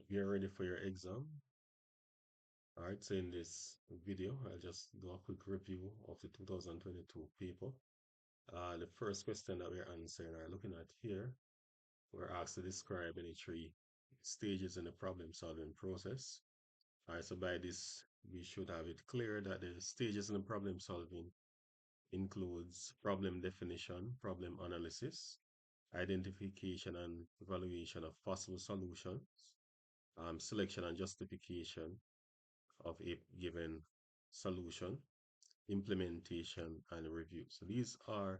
Get ready for your exam. All right, so in this video, I'll just do a quick review of the 2022 paper. The first question that we're answering or looking at here, we're asked to describe any three stages in the problem solving process. All right, so by this, we should have it clear that the stages in the problem solving includes problem definition, problem analysis, identification and evaluation of possible solutions, selection and justification of a given solution, implementation, and review. So these are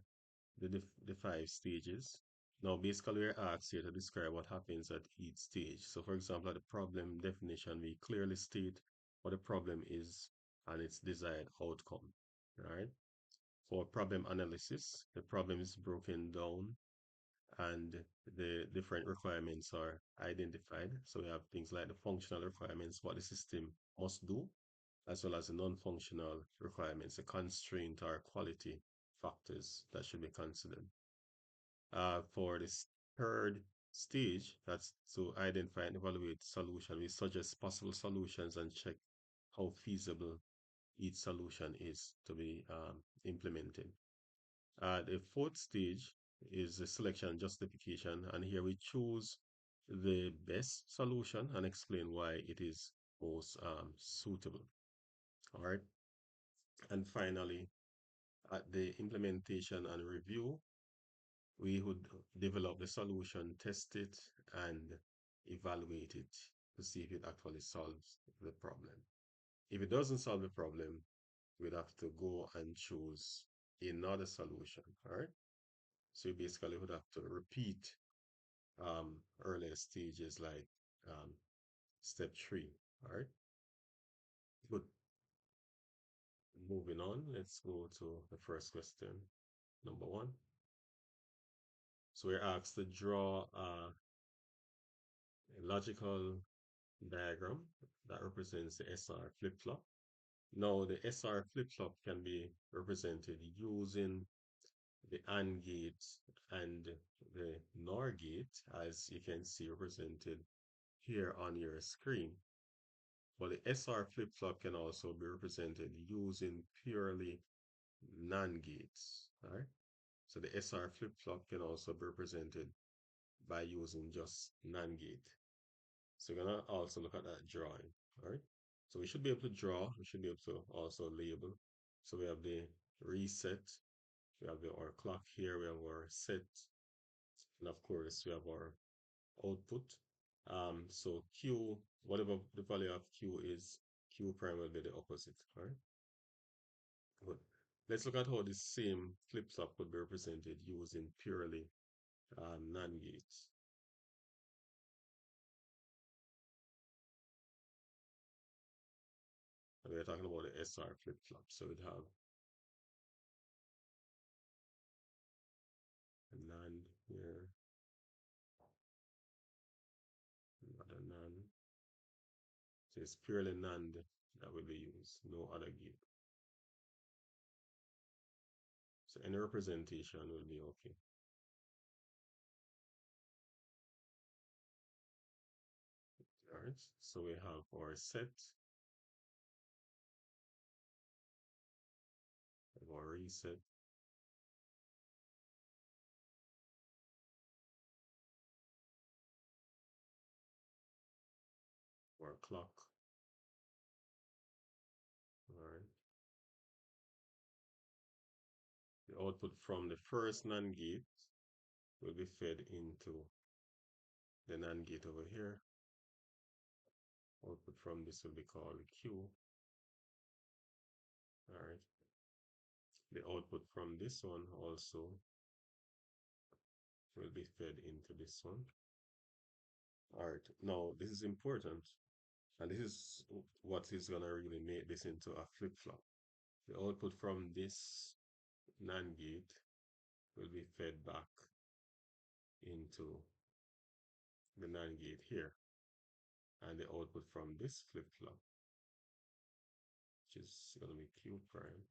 the five stages. Now, basically, we're asked here to describe what happens at each stage. So, for example, at the problem definition, we clearly state what the problem is and its desired outcome, right? For problem analysis, the problem is broken down and the different requirements are identified. So we have things like the functional requirements, what the system must do, as well as the non-functional requirements, the constraint or quality factors that should be considered. For this third stage, that's to identify and evaluate solution. We suggest possible solutions and check how feasible each solution is to be implemented. The fourth stage is the selection and justification, and here we choose the best solution and explain why it is most suitable. All right. And finally, at the implementation and review, we would develop the solution, test it, and evaluate it to see if it actually solves the problem. If it doesn't solve the problem, we'd have to go and choose another solution. All right. So you basically would have to repeat earlier stages like um, step three. All right. Good. Moving on, let's go to the first question, number one. So we're asked to draw a logical diagram that represents the SR flip-flop. Now, the SR flip-flop can be represented using the AND gate and the NOR gate, as you can see represented here on your screen. But the SR flip-flop can also be represented using purely NAND gates. All right. So the SR flip-flop can also be represented by using just NAND gate. So we're gonna also look at that drawing. All right. So we should be able to draw. We should be able to also label. So we have the reset. We have our clock here. We have our set, and of course we have our output. So Q, whatever the value of Q is, Q prime will be the opposite. All right. Good. Let's look at how the same flip-flop could be represented using purely NAND gates. And we're talking about the SR flip-flop. So we'd have a NAND here, another NAND. So it's purely NAND that will be used, no other gate. So any representation will be okay. All right. So we have our set, our reset, our clock. All right. The output from the first NAND gate will be fed into the NAND gate over here. Output from this will be called Q. All right. The output from this one also will be fed into this one. All right. Now, this is important. And this is what is going to really make this into a flip-flop. The output from this NAND gate will be fed back into the NAND gate here. And the output from this flip-flop, which is going to be Q prime,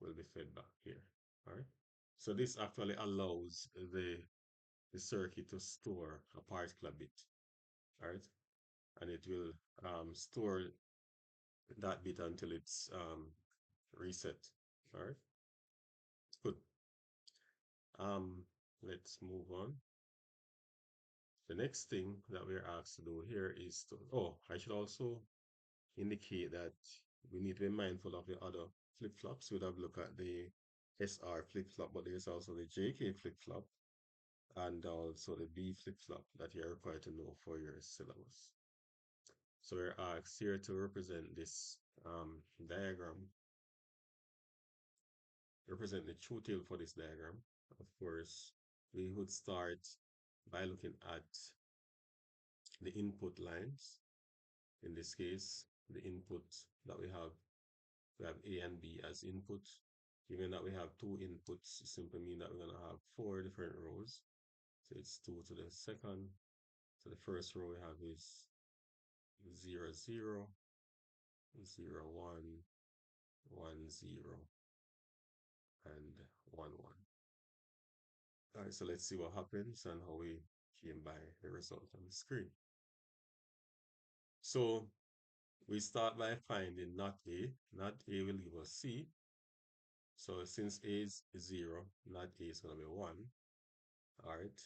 will be fed back here. All right. So this actually allows the circuit to store a particular bit, right? And it will store that bit until it's reset. All right, good. Um, let's move on. The next thing that we're asked to do here is to, oh, I should also indicate that we need to be mindful of the other flip-flops. We'd have a look at the SR flip-flop, but there's also the JK flip-flop and also the B flip-flop that you're required to know for your syllabus. So we're asked here to represent this diagram, represent the true tail for this diagram. Of course, we would start by looking at the input lines. In this case, the input that we have A and B as input. Given that we have two inputs, simply mean that we're going to have four different rows. So it's 2 to the second. So the first row we have is 0, 0, 0, 1, 1, 0, and 1, 1. All right, so let's see what happens and how we came by the result on the screen. So we start by finding not A. Not A will give us C. So since A is 0, not A is going to be 1. All right.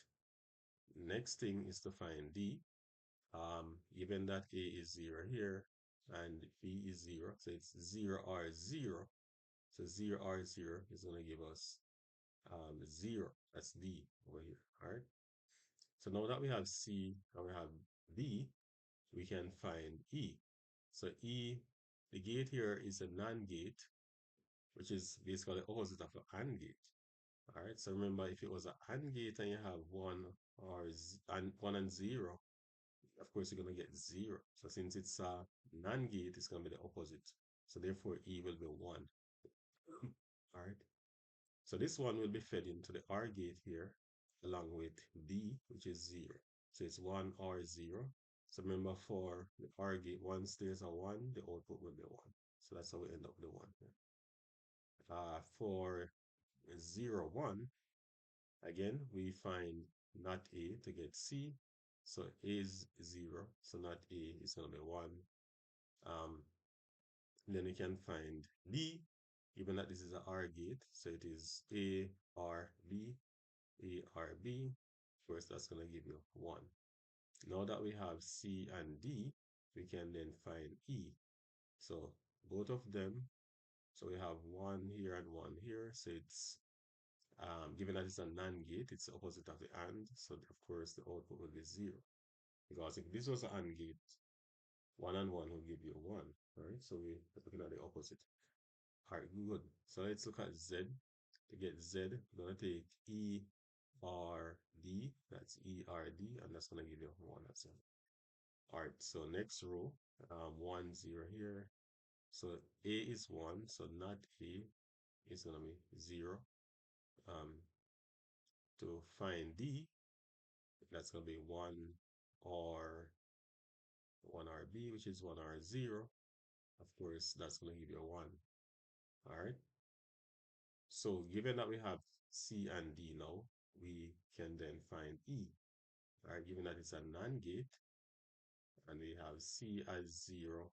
Next thing is to find D. Given that A is 0 here and B is 0, so it's 0 or 0. So 0 or 0 is going to give us 0. That's D over here. All right. So now that we have C and we have D, we can find E. So E, the gate here is a NAND gate, which is basically the opposite of an AND gate. All right. So remember, if it was an AND gate and you have 1 and 0, of course you're going to get 0. So since it's a NAND gate, it's going to be the opposite. So therefore, E will be 1. All right. So this one will be fed into the OR gate here, along with D, which is 0. So it's 1 or 0. So remember, for the OR gate, once there's a 1, the output will be 1. So that's how we end up with the 1 here. For 0, 1, again, we find not A to get C. So A is 0, so not A is going to be 1. Um, then we can find B, given that this is an OR gate, so it is A, R, B, A, R, B. Of course, that's going to give you 1. Now that we have C and D, we can then find E. So both of them, so we have 1 here and 1 here, so it's given that it's a NAND gate, it's the opposite of the AND, so of course the output will be 0. Because if this was an AND gate, 1 and 1 will give you 1, right? So we're looking at the opposite. All right, good. So let's look at Z. To get Z, we're going to take E, R, D. That's E, R, D, and that's going to give you 1 as well. All right, so next row, 1, 0 here. So A is 1, so not A is going to be 0. To find D, that's going to be 1 or 1 R B, which is 1 R 0. Of course, that's going to give you a 1. All right. So given that we have C and D now, we can then find E. All right. Given that it's a NAND gate and we have C as 0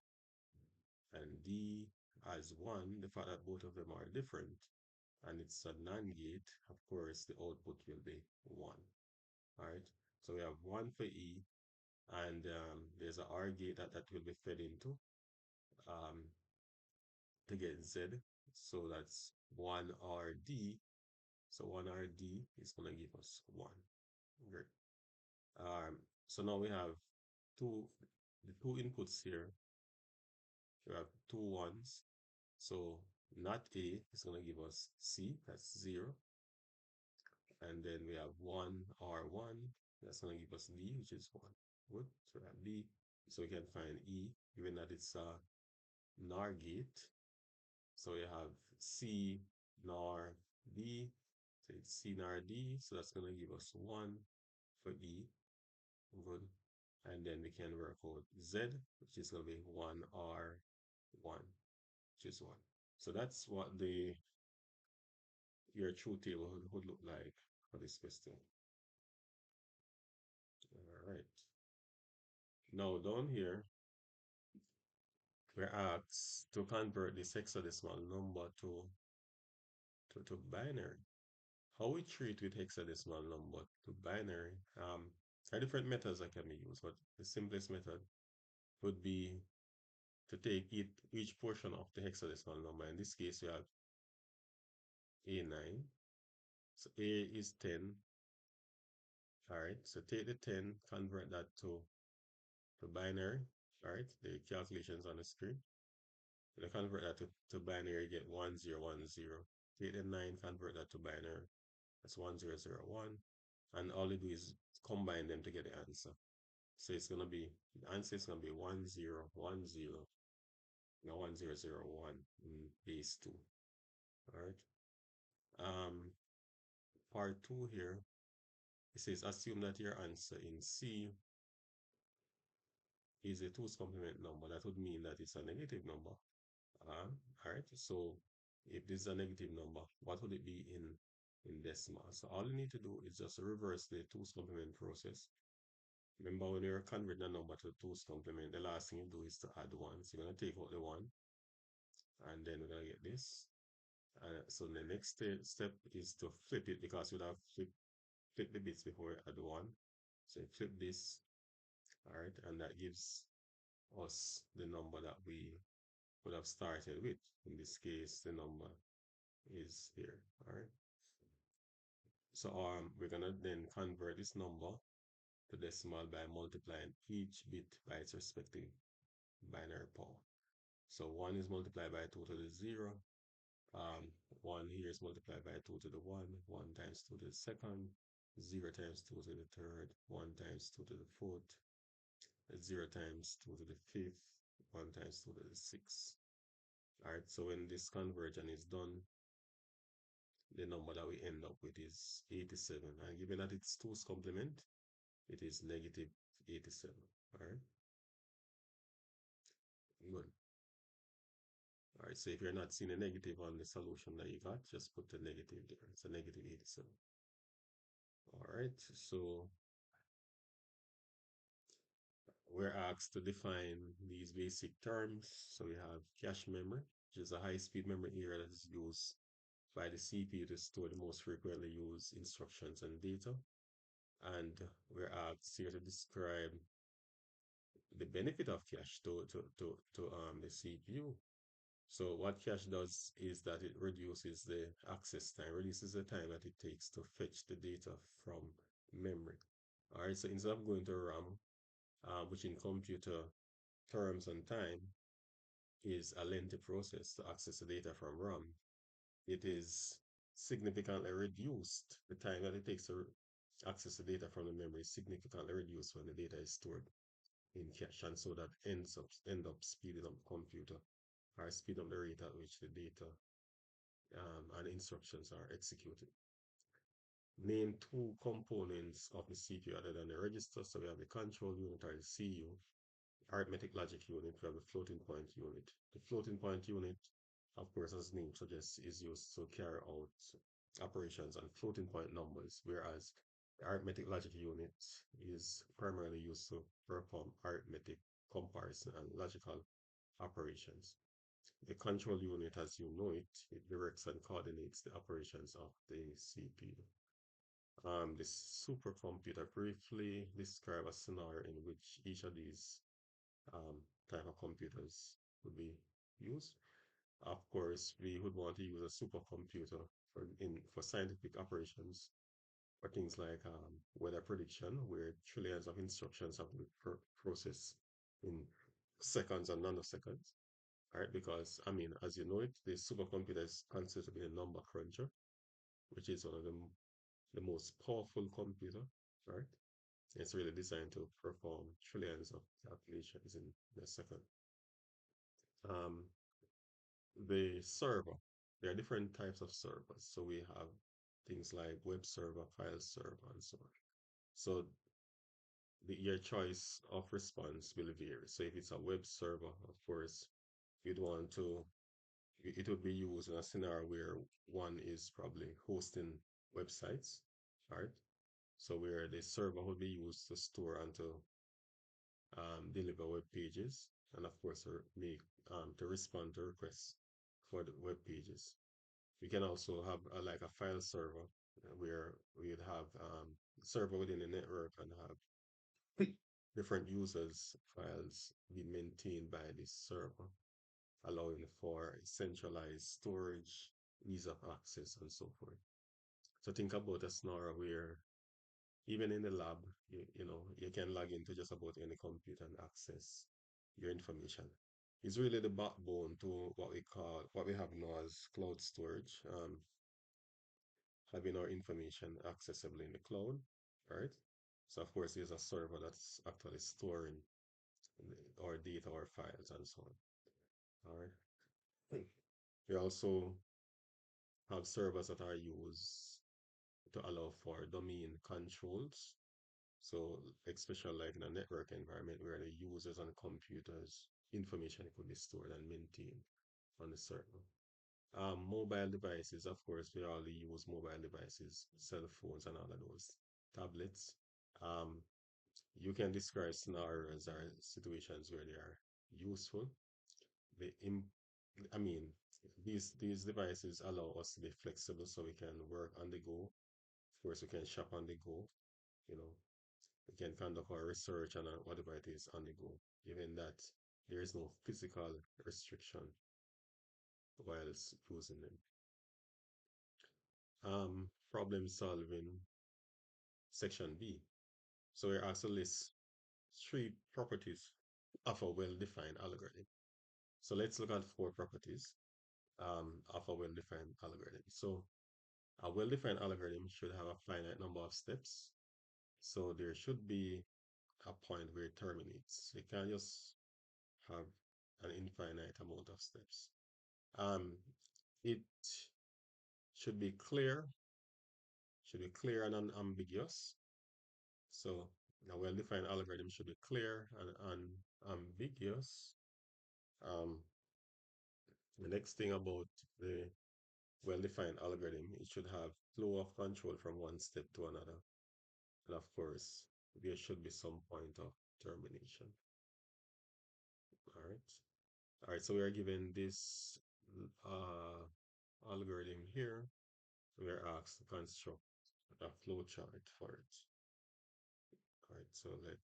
and D as 1, the fact that both of them are different and it's a NAND gate, of course, the output will be 1. All right. So we have 1 for E, and there's an OR gate that will be fed into um, to get Z. So that's 1 RD. So 1 RD is going to give us 1. Great. So now we have the two inputs here. We have two ones. So not A is going to give us C, that's 0. And then we have 1 R1, that's going to give us D, which is 1. Good. So we have D. So we can find E, given that it's a NOR gate. So we have C, NOR, D. So it's C, NOR, D. So that's going to give us 1 for E. Good. And then we can work out Z, which is going to be 1 R 1, which is 1. So that's what the your truth table would look like for this question. All right. Now down here, we're asked to convert this hexadecimal number to binary. How we treat with hexadecimal number to binary, there are different methods that can be used, but the simplest method would be to take each portion of the hexadecimal number. In this case, we have A9. So A is 10. All right. So take the 10, convert that to binary. All right. The calculations on the screen. When you convert that to binary, you get 1010. Take the 9, convert that to binary. That's 1001. And all you do is combine them to get the answer. So it's gonna be the answer is gonna be 1010, no 1001 in base 2. All right. Um, part 2 here, it says assume that your answer in C is a 2's complement number. That would mean that it's a negative number. All right. So if this is a negative number, what would it be in decimal? So all you need to do is just reverse the 2's complement process. Remember, when you're converting a number to 2's complement, the last thing you do is to add 1. So you're going to take out the 1, and then we're going to get this. So the next step is to flip it, because we have flip the bits before we add 1. So you flip this, all right, and that gives us the number that we would have started with. In this case, the number is here, all right. So we're going to then convert this number to decimal by multiplying each bit by its respective binary power. So 1 is multiplied by 2 to the 0. 1 here is multiplied by 2 to the 1. 1 times 2 to the second. 0 times 2 to the third. 1 times 2 to the fourth. 0 times 2 to the fifth. 1 times 2 to the sixth. All right, so when this conversion is done, the number that we end up with is 87. And given that it's 2's complement, it is negative 87. All right, good. All right, so if you're not seeing a negative on the solution that you got, just put the negative there. It's a negative 87. All right, so we're asked to define these basic terms. So we have cache memory, which is a high-speed memory area that is used by the CPU to store the most frequently used instructions and data. And we're asked here to describe the benefit of cache to the CPU. So what cache does is that it reduces the access time, reduces the time that it takes to fetch the data from memory. All right, so instead of going to RAM, which in computer terms and time is a lengthy process to access the data from RAM, it is significantly reduced. The time that it takes to access the data from the memory is significantly reduced when the data is stored in cache, and so that end up speeding up the computer, or speed up the rate at which the data and instructions are executed. Name two components of the CPU other than the register. So we have the control unit, or the CU, arithmetic logic unit, we have the floating point unit. The floating point unit, of course, as the name suggests, is used to carry out operations on floating point numbers, whereas the arithmetic logic unit is primarily used to perform arithmetic comparison and logical operations. The control unit, as you know it directs and coordinates the operations of the CPU. The supercomputer briefly describe a scenario in which each of these um, type of computers would be used. Of course, we would want to use a supercomputer for scientific operations, for things like weather prediction, where trillions of instructions have to be processed in seconds and nanoseconds. All right, because I mean, as you know it, the supercomputer is considered to be a number cruncher, which is one of the most powerful computer, right? It's really designed to perform trillions of calculations in a second. Um, the server, there are different types of servers. So we have things like web server, file server, and so on. So your choice of response will vary. So if it's a web server, of course, you'd want to it would be used in a scenario where one is probably hosting websites, right? So where the server would be used to store and to deliver web pages, and of course, make to respond to requests for the web pages. We can also have like a file server where we'd have server within the network and have different users' files be maintained by this server, allowing for centralized storage, ease of access, and so forth. So think about a scenario where even in the lab, you can log into just about any computer and access your information. It's really the backbone to what we have now as cloud storage, having our information accessible in the cloud, right? So of course, there's a server that's actually storing our data, our files, and so on. All right. We also have servers that are used to allow for domain controls. So, especially like in a network environment where the users and computers information could be stored and maintained on the server. Mobile devices, of course, we all use mobile devices, cell phones, and all of those tablets. Um, you can describe scenarios or situations where they are useful. They, im- I mean, these devices allow us to be flexible, so we can work on the go. Of course, we can shop on the go. You know, we can conduct our research and whatever it is on the go, given that there is no physical restriction whilst using them. Problem solving section B. So we're asked to list three properties of a well-defined algorithm. So let's look at four properties of a well-defined algorithm. So a well-defined algorithm should have a finite number of steps. So there should be a point where it terminates. You can't just have an infinite amount of steps. Um, it should be clear and unambiguous. So a well-defined algorithm should be clear and unambiguous. Um, the next thing about the well-defined algorithm, it should have flow of control from one step to another. And of course, there should be some point of termination. All right. All right. So we are given this uh, algorithm here. We are asked to construct a flow chart for it. All right. So let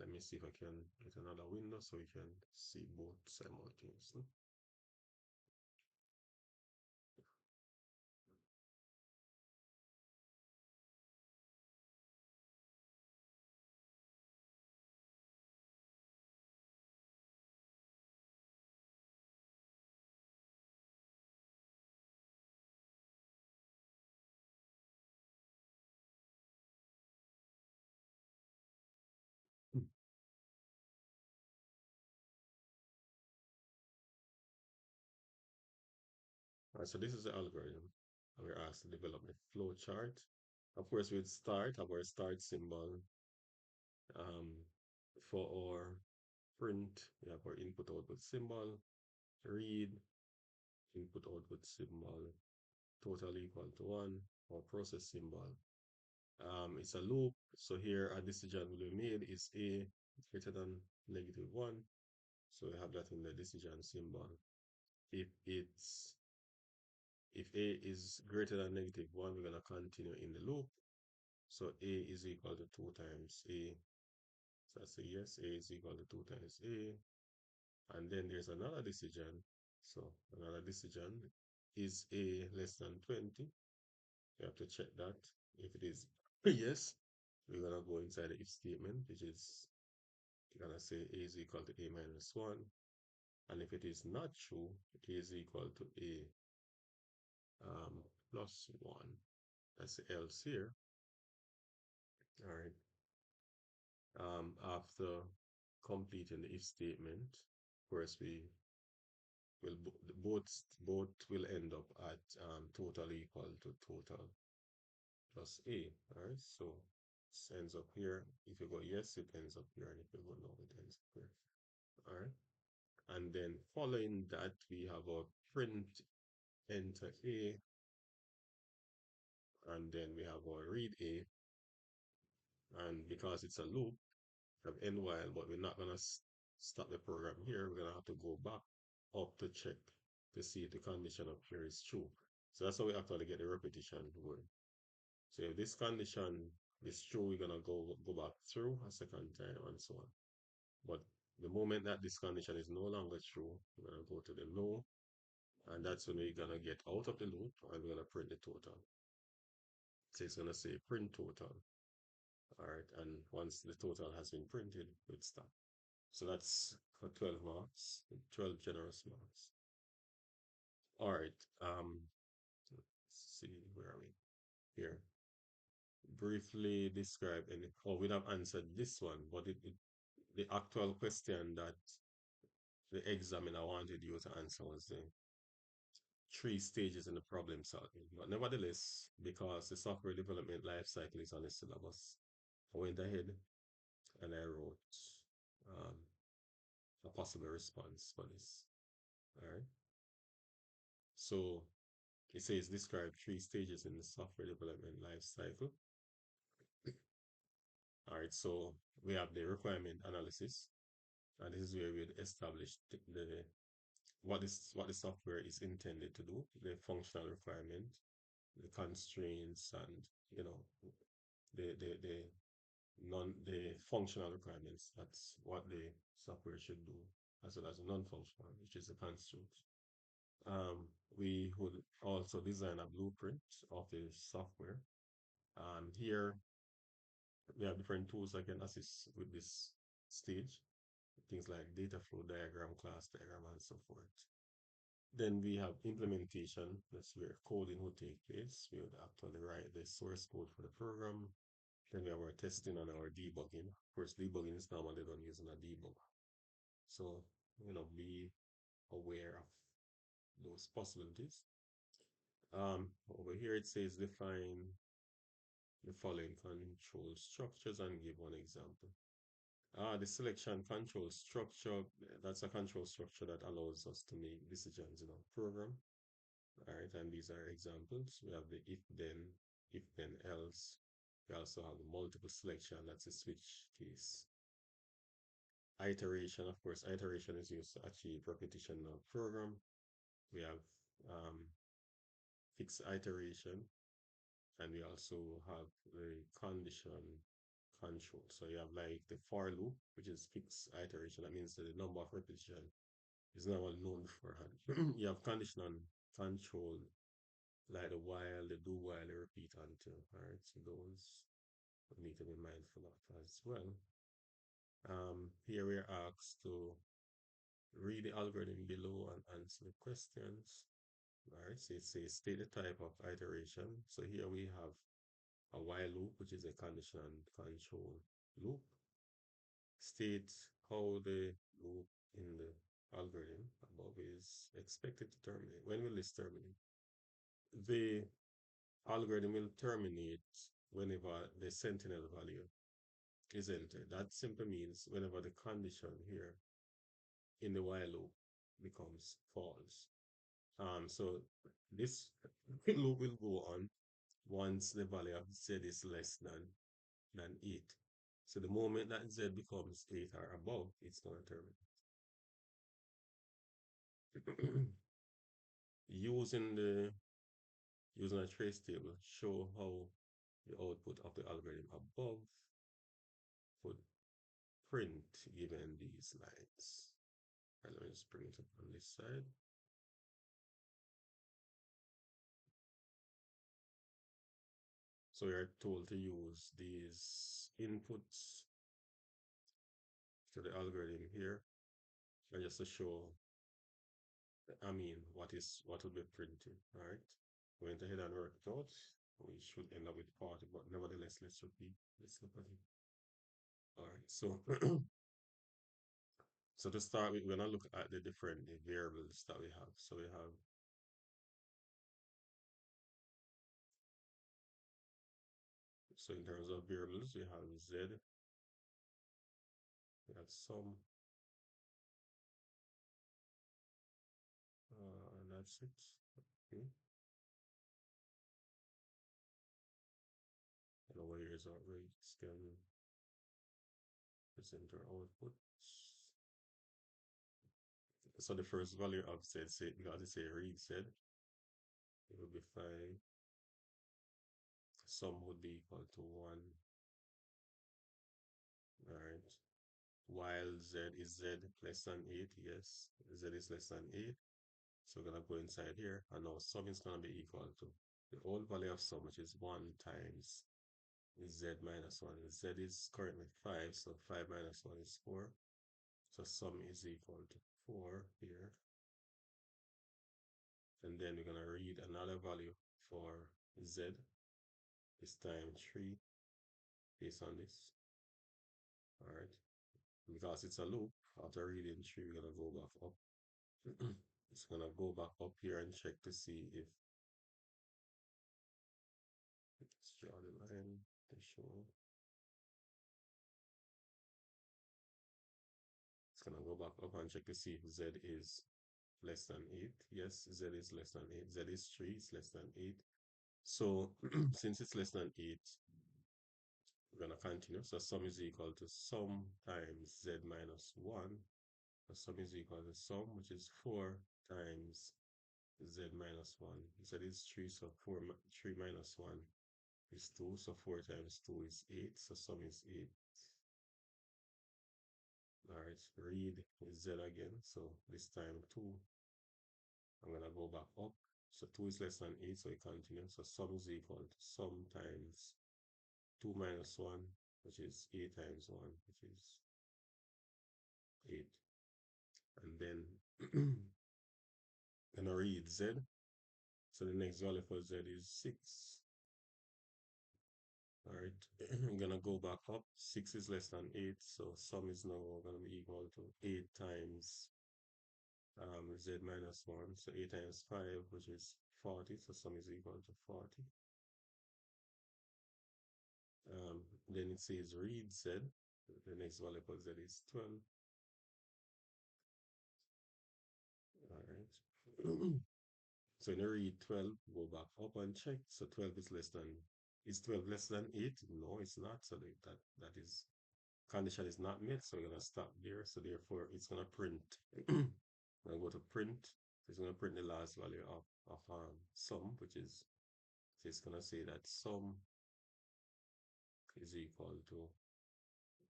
me see if I can get another window so we can see both simultaneously. All right, so this is the algorithm. And we're asked to develop a flow chart. Of course, we'd start our start symbol um, for our print. We have our input output symbol, read, input output symbol, total equal to 1, or process symbol. It's a loop. So here a decision will be made is a greater than -1. So we have that in the decision symbol. If it's if a is greater than -1, we're gonna continue in the loop. So a is equal to 2 times a. So I say yes, a is equal to 2 times a. And then there's another decision. So another decision is a less than 20. You have to check that. If it is yes, we're gonna go inside the if statement, which is you're gonna say a is equal to a minus 1. And if it is not true, a is equal to a plus 1. That's the else here. All right. After completing the if statement, of course, we will both will end up at total equal to total plus a. All right. So this ends up here. If you go yes, it ends up here, and if you go no, it ends up here. All right. And then following that, we have our print enter A, and then we have our read A. And because it's a loop, we have end while, but we're not gonna stop the program here. We're gonna have to go back up to check to see if the condition up here is true. So that's how we actually get the repetition going. So if this condition is true, we're gonna go back through a second time and so on. But the moment that this condition is no longer true, we're gonna go to the no, and that's when we're gonna get out of the loop and we're gonna print the total. So it's gonna say print total. All right, and once the total has been printed, it's stop. So that's for 12 marks, 12 generous marks. All right, let's see, where are we? Here. Briefly describe any, oh, we have answered this one, but the actual question that the examiner wanted you to answer was the three stages in the problem solving. But nevertheless, because the software development life cycle is on the syllabus, I went ahead and I wrote um, a possible response for this. All right. So it says describe three stages in the software development life cycle. All right. So we have the requirement analysis, and this is where we establish the what the software is intended to do, the functional requirement, the constraints, and you know the the functional requirements. That's what the software should do, as well as the non-functional, which is the constraints. We would also design a blueprint of the software. Here we have different tools that can assist with this stage, things like data flow diagram, class diagram, and so forth. Then we have implementation. That's where coding will take place. We would actually write the source code for the program. Then we have our testing and our debugging. Of course, debugging is normally done using a debug. So, be aware of those possibilities. Over here it says define the following control structures and give one example. The selection control structure, that's a control structure that allows us to make decisions in our program. All right, and these are examples. We have the if then else. We also have the multiple selection, that's a switch case. Iteration, of course, iteration is used to achieve repetition of program. We have fixed iteration, and we also have the condition control. So you have like the for loop, which is fixed iteration. That means that the number of repetition is now known beforehand. You have conditional control, like the while, the do while, the repeat until. All right, so those we need to be mindful of as well. Here we're asked to read the algorithm below and answer the questions. All right, so it says state the type of iteration. So here we have a while loop, which is a condition control loop. State how the loop in the algorithm above is expected to terminate. When will this terminate? The algorithm will terminate whenever the sentinel value is entered. That simply means whenever the condition here in the while loop becomes false. So this loop will go on once the value of z is less than 8. So the moment that z becomes 8 or above, it's going to terminate. using the using a trace table, show how the output of the algorithm above would print given these lines. And let me just bring it up on this side. So you're told to use these inputs to the algorithm here, and just to show, what will be printed. All right. Went ahead and worked it out. We should end up with 40, but nevertheless, let's repeat. Let's look at it. All right. So, so to start with, we're gonna look at the different variables that we have. So we have so in terms of variables, we have z, we have sum, that's it. Okay. And over here is our rates can present our outputs. So the first value of Z, say, because it's a read Z, it would be 5. Sum would be equal to 1. All right. While Z is Z less than 8, yes, Z is less than 8. So we're going to go inside here, and now sum is going to be equal to the old value of sum, which is 1 times Z minus 1. Z is currently 5, so 5 minus 1 is 4. So sum is equal to 4 here. And then we're going to read another value for Z, this time 3, based on this. All right. Because it's a loop, after reading 3, we're going to go back up. It's going to go back up here and check to see if, let's draw the line to show. It's going to go back up and check to see if Z is less than 8. Yes, Z is less than 8. Z is 3, it's less than 8. So since it's less than 8, we're going to continue. So sum is equal to sum times Z minus 1. So sum is equal to sum, which is 4 times Z minus 1. Z is 3, so 3 minus 1 is 2. So 4 times 2 is 8. So sum is 8. All right, read is Z again. So this time 2. I'm going to go back up. So 2 is less than 8, so it continues. So sum is equal to sum times 2 minus 1, which is 8 times 1, which is 8. And then I'm going to read Z. So the next value for Z is 6. All right, I'm going to go back up. 6 is less than 8, so sum is now going to be equal to 8 times Z minus 1. So 8 times 5, which is 40, so sum is equal to 40. Then it says read Z. The next value for Z is 12. All right. So in read 12, go back up and check. So 12 is 12 less than 8? No, it's not. So that is, condition is not met. So we're going to stop there. So therefore, it's going to print. When I go to print, it's going to print the last value of sum, which is, so it's going to say that sum is equal to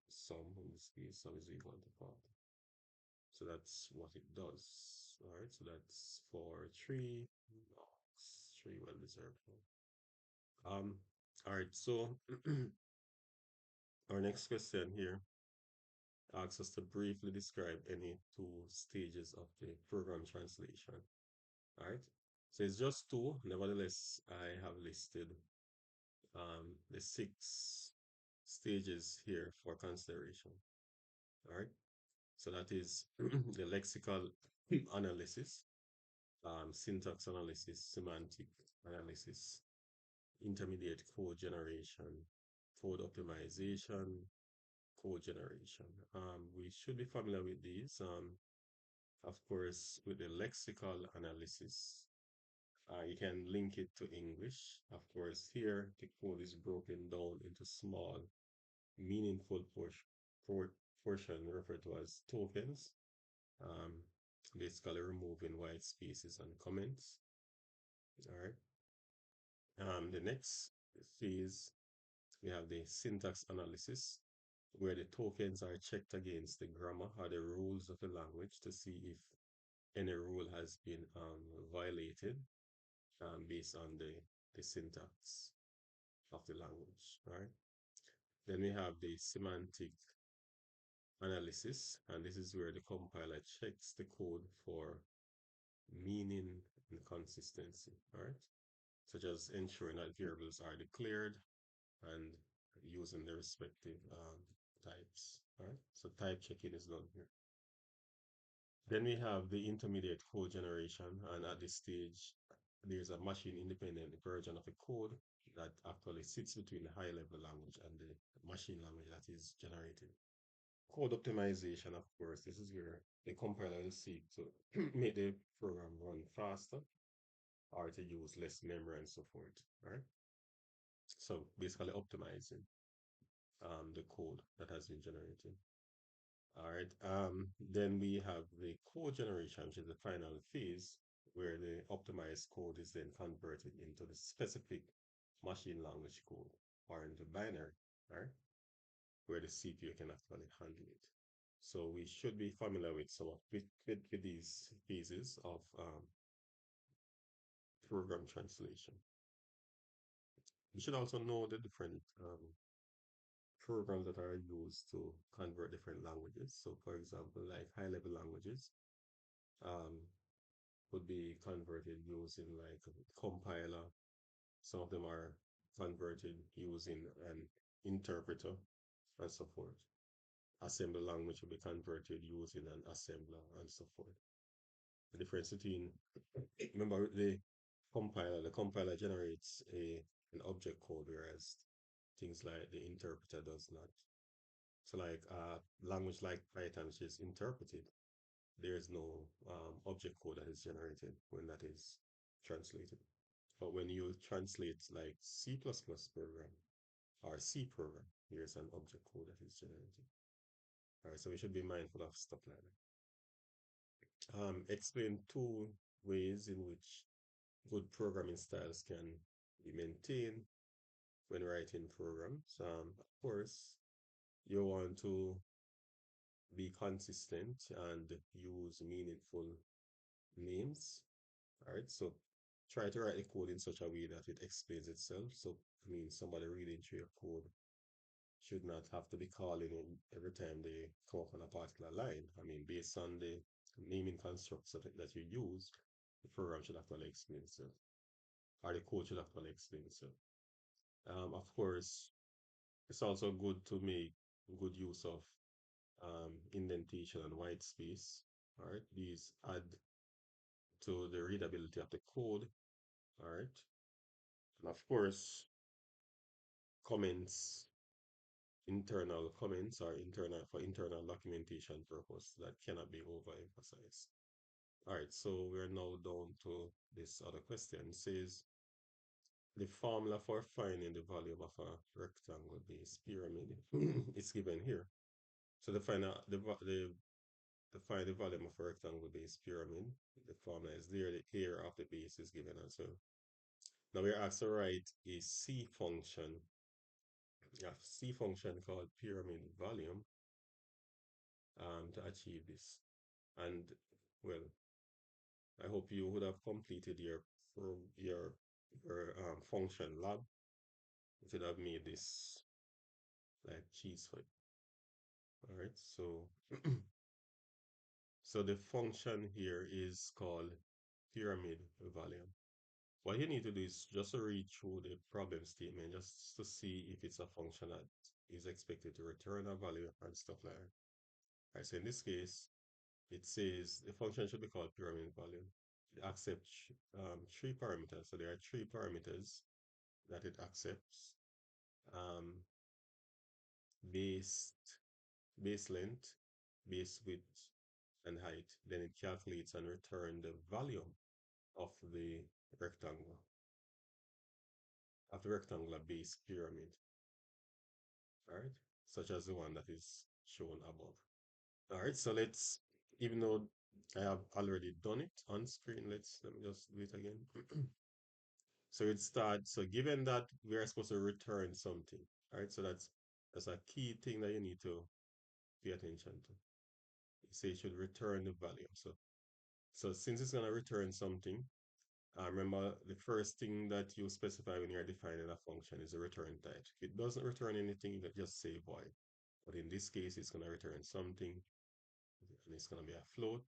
sum, in this case, sum is equal to 40. So that's what it does. All right, so that's for 3. No, 3 well deserved. All right, so our next question here asks us to briefly describe any two stages of the program translation. All right, so it's just two. Nevertheless, I have listed the 6 stages here for consideration. All right, so that is the lexical analysis, syntax analysis, semantic analysis, intermediate code generation, code optimization, code generation. We should be familiar with these. Of course, with the lexical analysis, you can link it to English. Of course, here the code is broken down into small, meaningful portion referred to as tokens, um, basically removing white spaces and comments. All right. The next phase, we have the syntax analysis, where the tokens are checked against the grammar or the rules of the language to see if any rule has been violated based on the syntax of the language. Right. Then we have the semantic analysis, and this is where the compiler checks the code for meaning inconsistency. All right, such as ensuring that variables are declared and using the respective types. All right, so type checking is done here. Then we have the intermediate code generation, and at this stage, there's a machine independent version of a code that actually sits between the high level language and the machine language that is generated. Code optimization, of course, this is where the compiler will seek to make the program run faster or to use less memory and so forth, right? So basically optimizing the code that has been generated. All right. Then we have the code generation, which is the final phase where the optimized code is then converted into the specific machine language code or into binary, right? Where the CPU can actually handle it. So we should be familiar with some of with these phases of program translation. We should also know the different programs that are used to convert different languages. So, for example, like high-level languages um, would be converted using like a compiler. Some of them are converted using an interpreter and so forth. Assembly language will be converted using an assembler and so forth. The difference between, remember the compiler generates an object code, whereas things like the interpreter does not. So like language like Python, which is interpreted, there is no object code that is generated when that is translated. But when you translate like C++ program or C program, there's an object code that is generated. All right, so we should be mindful of stuff like that. Explain two ways in which good programming styles can be maintained when writing programs. Of course, you want to be consistent and use meaningful names. All right, so try to write the code in such a way that it explains itself. So, I mean, somebody reading through your code should not have to be calling in every time they come up on a particular line. I mean, based on the naming constructs that you use, the program should actually explain itself, or the code should actually explain itself. Of course, it's also good to make good use of indentation and white space. All right, these add to the readability of the code. All right, and of course, comments, internal comments are internal for internal documentation purpose that cannot be overemphasized. All right, so we're now down to this other question. It says the formula for finding the volume of a rectangle base pyramid is given here. So to find the volume of a rectangle base pyramid, the formula is there. The area of the base is given as well. Now we're asked to write a C function called pyramid volume to achieve this. And well, I hope you would have completed pro your function lab. You should have made this like cheese for it. All right, so so the function here is called pyramid volume. What you need to do is just to read through the problem statement just to see if it's a function that is expected to return a value and stuff like that. All right, so in this case, it says the function should be called pyramid volume. It accepts three parameters. So there are three parameters that it accepts. Um, base, base length, base width, and height. Then it calculates and returns the volume of the rectangle, of the rectangular base pyramid. All right, such as the one that is shown above. All right, so even though I have already done it on screen, let me just do it again. So it starts, so given that we are supposed to return something, all right, so that's a key thing that you need to pay attention to. You say it should return the value. So since it's going to return something, remember the first thing that you specify when you're defining a function is a return type. If it doesn't return anything, you just say void. But in this case, it's going to return something, and it's going to be a float,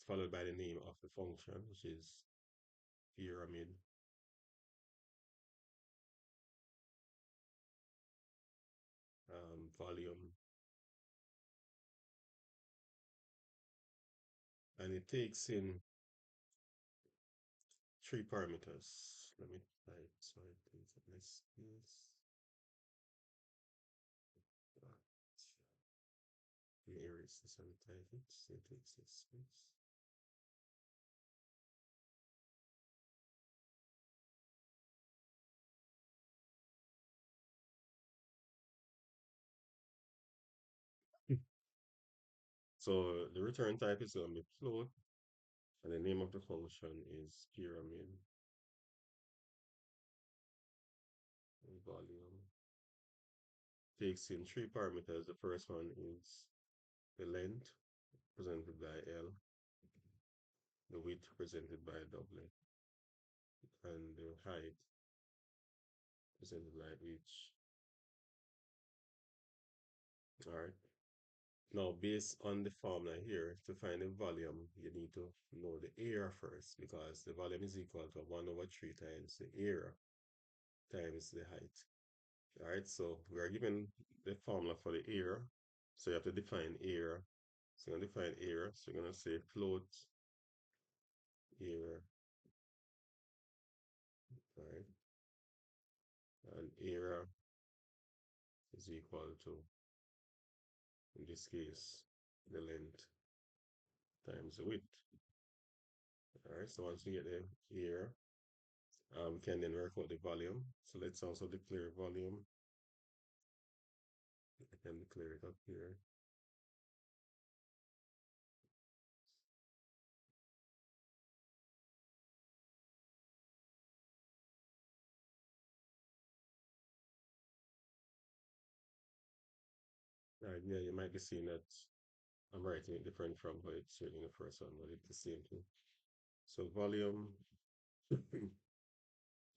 followed by the name of the function, which is pyramid volume, and it takes in three parameters. Let me type so it is less this. me erase this and type it. So it takes this space. So the return type is going to be float, and the name of the function is pyramid volume. Takes in three parameters. The first one is the length, presented by L, the width presented by W, and the height presented by H. All right. Now, based on the formula here, to find the volume, you need to know the area first because the volume is equal to 1 over 3 times the area times the height. All right, so we are given the formula for the area. So you have to define area. So you're going to define area. So you're going to say float area, all right? And area is equal to, in this case, the length times the width. All right, so once we get the area, we can then work out the volume. So let's also declare volume. I can declare it up here. All right, yeah, you might be seeing that I'm writing it different from how it's written in the first one, but it's the same thing. So volume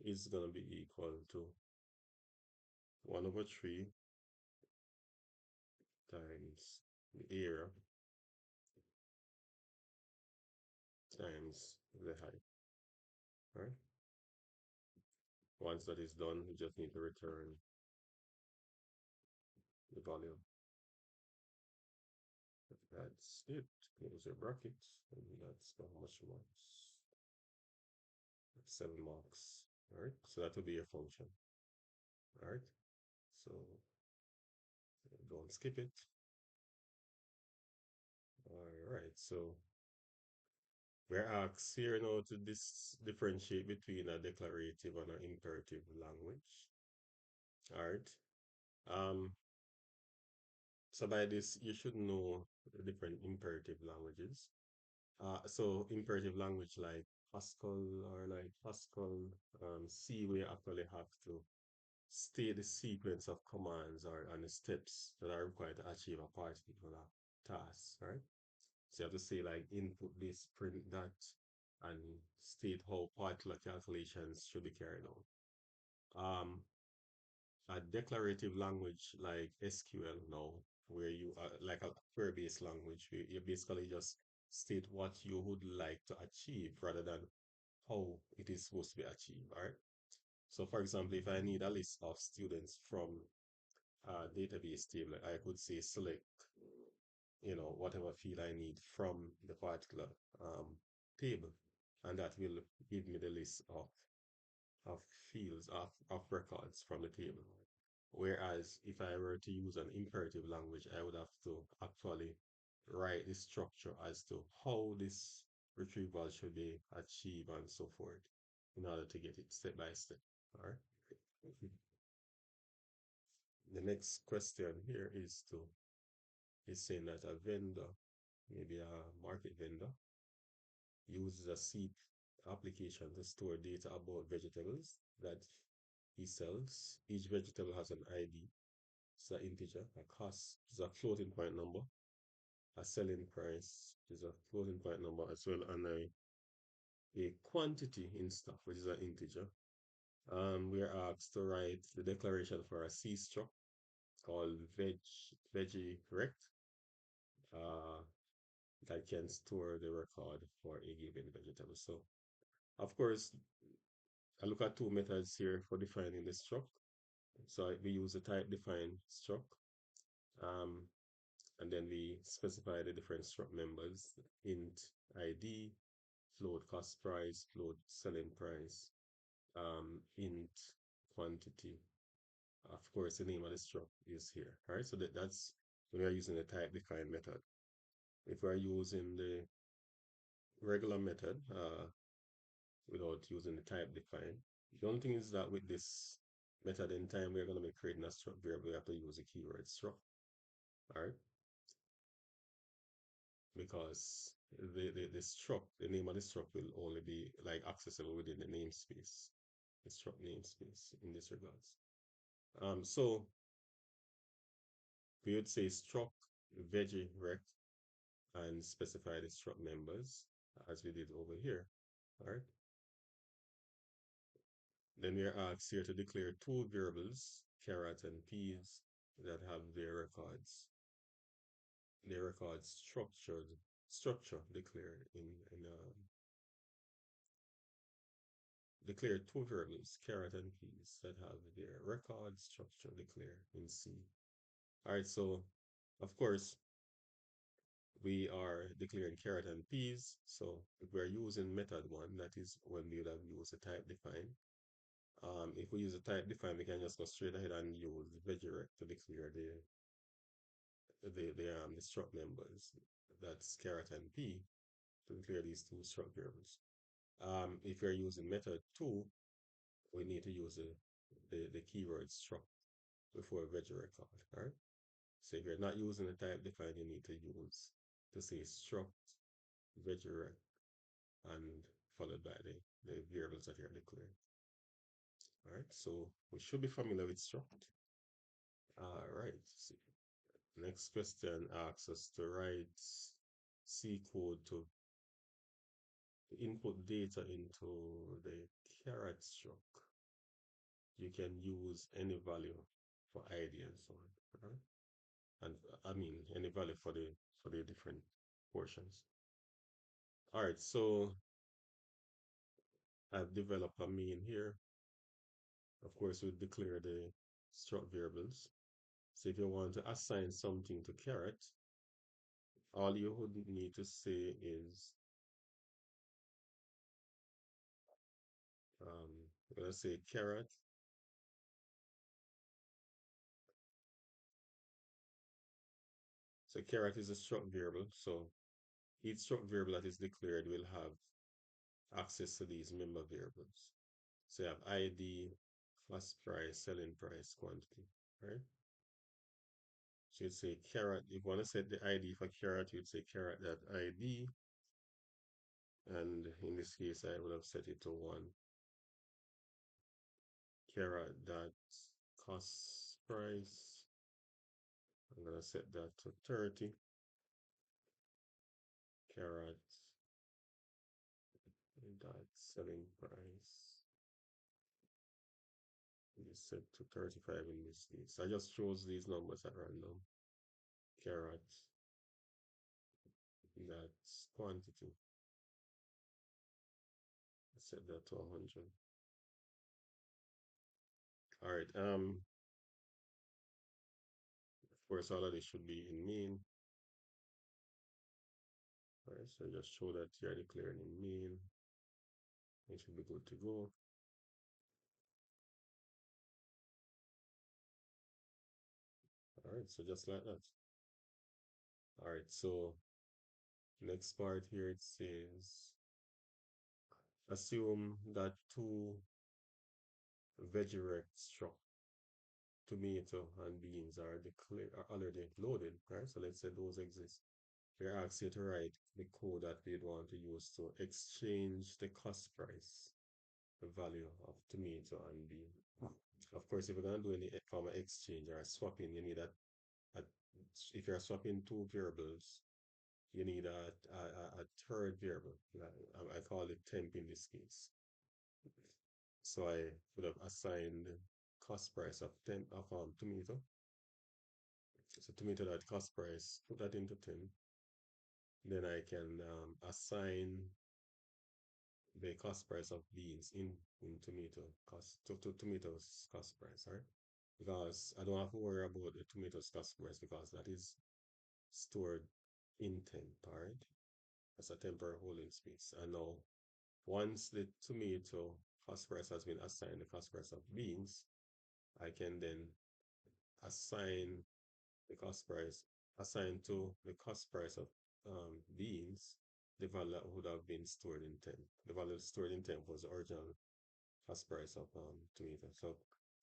is going to be equal to 1 over 3 times the area times the height. All right. Once that is done, we just need to return the volume. That's it. Close your brackets, and that's how much marks. 7 marks. All right. So that will be your function. All right. So don't skip it. All right. So we're asked here now to differentiate between a declarative and an imperative language. All right. Um, so by this, you should know the different imperative languages. So imperative language like Pascal or like Pascal C, we actually have to state the sequence of commands or and the steps that are required to achieve a particular task, right? So you have to say like input this, print that, and state how particular calculations should be carried out. A declarative language like SQL now, where you are like a query-based language, where you basically just state what you would like to achieve rather than how it is supposed to be achieved, all right? So for example, if I need a list of students from a database table, I could say select, whatever field I need from the particular table, and that will give me the list of fields of records from the table. Whereas if I were to use an imperative language, I would have to actually write the structure as to how this retrieval should be achieved and so forth in order to get it step by step. All right. The next question here is saying that a vendor, maybe a market vendor, uses a SEEP application to store data about vegetables that he sells. Each vegetable has an ID. It's an integer. A cost is a floating point number. A selling price is a floating point number as well, and a quantity in stock, which is an integer. We're asked to write the declaration for a C struct called veggie rect uh, that can store the record for a given vegetable. So, of course, I look at two methods here for defining the struct. So we use the type define struct, um, and then we specify the different struct members: int ID, float cost price, float selling price, int quantity. Of course, the name of the struct is here. All right, so that's we are using the type define method. If we're using the regular method, without using the type define, the only thing is that with this method in time, we're going to be creating a struct variable. We have to use a keyword struct, all right? Because the struct, the name of the struct will only be like accessible within the namespace, the struct namespace in this regards. So we would say struct veggie rect and specify the struct members as we did over here. All right. Then we are asked here to declare two variables, caret and peas, that have their records structure declared declare two variables, caret and peas, that have their record structure declared in C. All right, so of course we are declaring caret and peas. So if we're using method one, that is when we would have used the type define. If we use a type define, we can just go straight ahead and use veggie to declare the struct members. That's caret and p to declare these two struct variables. If you're using method two, we need to use the keyword struct before veggie call. All right. So if you're not using the type define, you need to use to say struct veggie and followed by the variables that you're declaring. All right, so we should be familiar with struct. All right, so next question asks us to write C code to input data into the caret struct. You can use any value for ID and so on. Right? And I mean any value for the different portions. All right, so I've developed a main here. Of course, we declare the struct variables. So if you want to assign something to caret, all you would need to say is, let's say caret. So caret is a struct variable. So each struct variable that is declared will have access to these member variables. So you have ID, cost price, selling price, quantity, right? So you'd say caret, if you want to set the ID for caret, you'd say caret.id. And in this case, I would have set it to 1. Caret.cost price. I'm going to set that to 30. Caret dot selling price is set to 35 in this case. I just chose these numbers at random. Caret, that's quantity. Set that to 100. All right. Of course, all of this should be in main. All right, so just show that you're declaring in main. It should be good to go. All right, so just like that. All right, so next part here it says assume that two veggie struct tomato and beans are already loaded, right? So let's say those exist. We're asked you to write the code that we'd want to use to exchange the cost price, the value of tomato and bean. Of course, if you're going to do any form of exchange or swapping, you need a if you're swapping two variables, you need a third variable. I call it temp in this case. So I would have assigned cost price of tomato. So tomato that cost price, put that into 10. Then I can assign the cost price of beans in tomato cost to tomatoes cost price, right? Because I don't have to worry about the tomatoes cost price because that is stored in temp, right? As a temporary holding space. And now once the tomato cost price has been assigned the cost price of beans, I can then assign the cost price assigned to the cost price of beans, the value that would have been stored in temp. The value stored in temp was the original cost price of tomato. So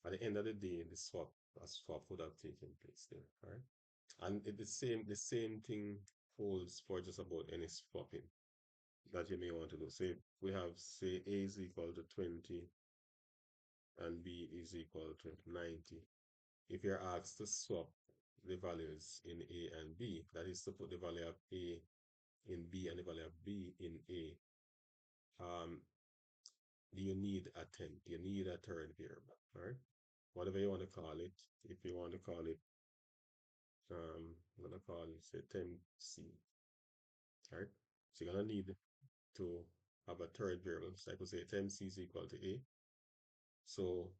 at the end of the day, a swap would have taken place there. All right. And the same thing holds for just about any swapping that you may want to do. Say we have, say, A is equal to 20 and B is equal to 90. If you're asked to swap the values in A and B, that is to put the value of A in B and the value of B in A, um, you need a temp, you need a third variable, all right? Whatever you want to call it. If you want to call it, I'm gonna call it, say, temp C, all right? So you're gonna need to have a third variable. So I could say temp C is equal to A. So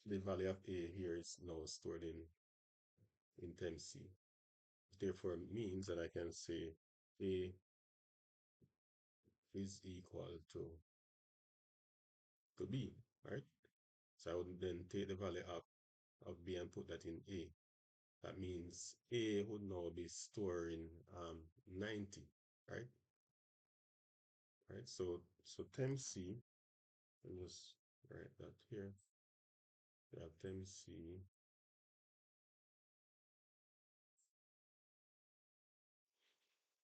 the value of A here is now stored in temp C. Therefore means that I can say A is equal to B, right? So I would then take the value of B and put that in A. That means A would now be storing 90, right? Right. So temp C, let me just write that here. We have temp C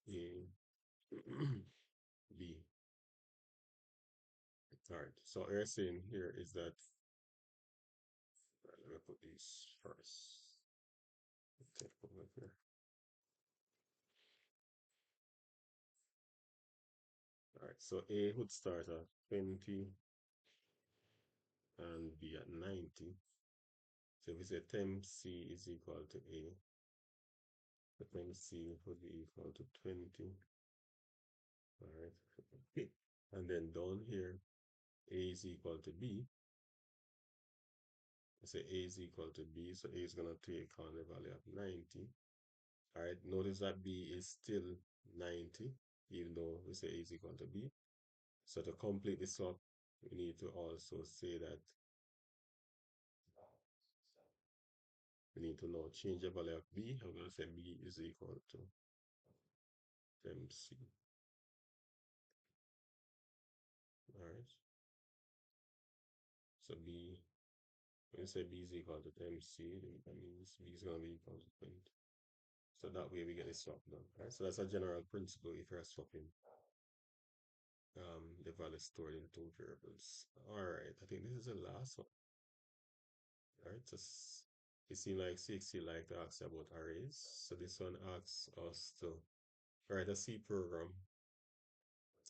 A B. All right. So what we're saying here is that, let me put these first. Okay, put them here. All right. So A would start at 20 and be at 90. So if we say temp C is equal to A, the temp C would be equal to 20. All right. And then down here, A is equal to B. I say A is equal to B, so A is going to take on the value of 90. All right, notice that B is still 90, even though we say A is equal to B. So to complete this up, we need to also say that we need to now change the value of B. I'm going to say B is equal to MC. All right. So B, when you say B is equal to MC, that means B is going to be equal to 20. So that way we get a swap done. Right? So that's a general principle if you're swapping the value stored in two variables. All right, I think this is the last one. All right, just it seems like CXC like to ask about arrays. So this one asks us to write a C program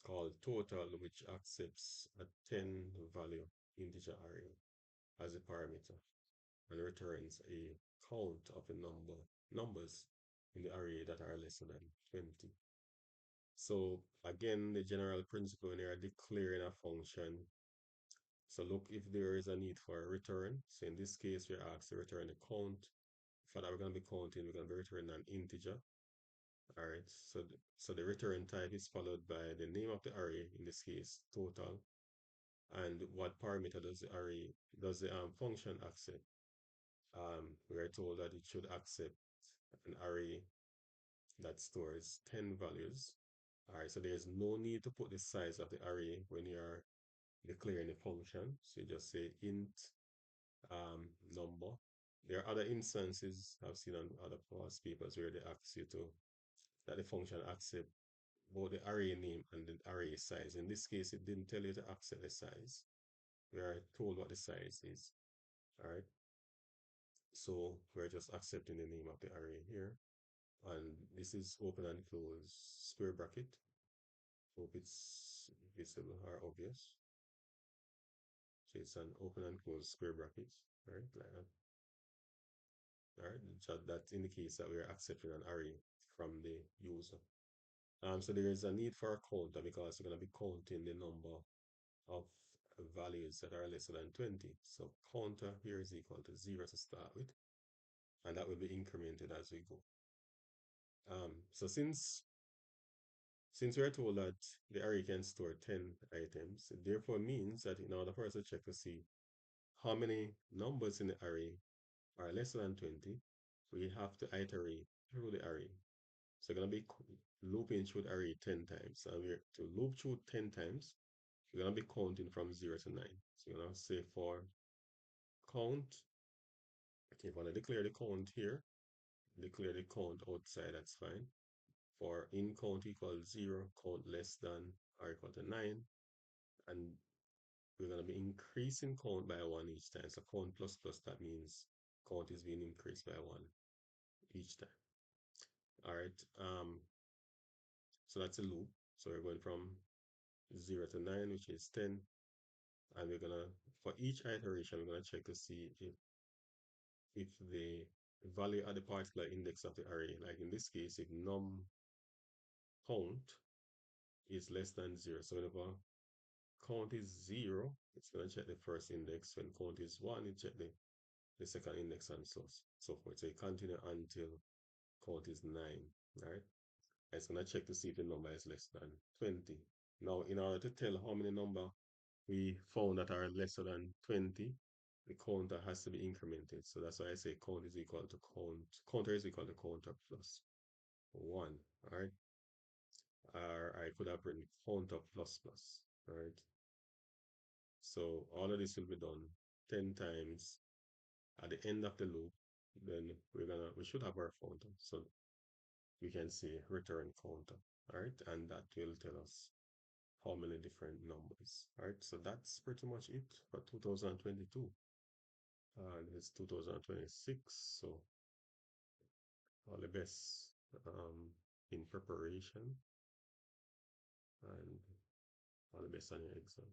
called total, which accepts a 10 value integer array as a parameter and returns a count of the numbers in the array that are less than 20. So again, the general principle when you're declaring a function. So look if there is a need for a return. So in this case, we're asked to return a count. For that, we're going to be counting, we're going to be returning an integer. All right, so the return type is followed by the name of the array, in this case, total, and what parameter does the function accept. We are told that it should accept an array that stores 10 values. All right, so there's no need to put the size of the array when you're declaring a function. So you just say int number. There are other instances I've seen on other past papers where they ask you to that the function accept both the array name and the array size. In this case, it didn't tell you to accept the size. We are told what the size is. All right. So we're just accepting the name of the array here. And this is open and close square bracket. Hope it's visible or obvious. So it's an open and close square bracket, right? Like that. All right. So that indicates that we're accepting an array from the user. So there is a need for a counter because we're going to be counting the number of values that are less than 20. So counter here is equal to 0 to start with, and that will be incremented as we go. So since we're told that the array can store 10 items, it therefore means that in order for us to check to see how many numbers in the array are less than 20, we have to iterate through the array. So we're going to be looping through the array 10 times. And we're to loop through 10 times, we're going to be counting from 0 to 9. So we're going to say for count, if you want to declare the count here, declare the count outside, that's fine. For in count equals 0, count less than or equal to 9. And we're going to be increasing count by 1 each time. So count plus plus, that means count is being increased by 1 each time. All right. So that's a loop. So we're going from 0 to 9, which is 10. And we're gonna, for each iteration, we're gonna check to see if the value at the particular index of the array, like in this case, if num count is less than 0. So whenever count is 0, it's gonna check the first index. When count is 1, it check the second index and so forth. So you continue until count is 9, right? It's gonna check to see if the number is less than 20. Now, in order to tell how many number we found that are lesser than 20, the counter has to be incremented. So that's why I say count is equal to counter is equal to counter plus 1, all right? Or I could have written counter plus plus, all right? So all of this will be done 10 times. At the end of the loop, then we should have our counter. So we can say return counter, all right? And that will tell us how many different numbers, all right? So that's pretty much it for 2022. And it's 2026, so all the best in preparation and all the best on your exam.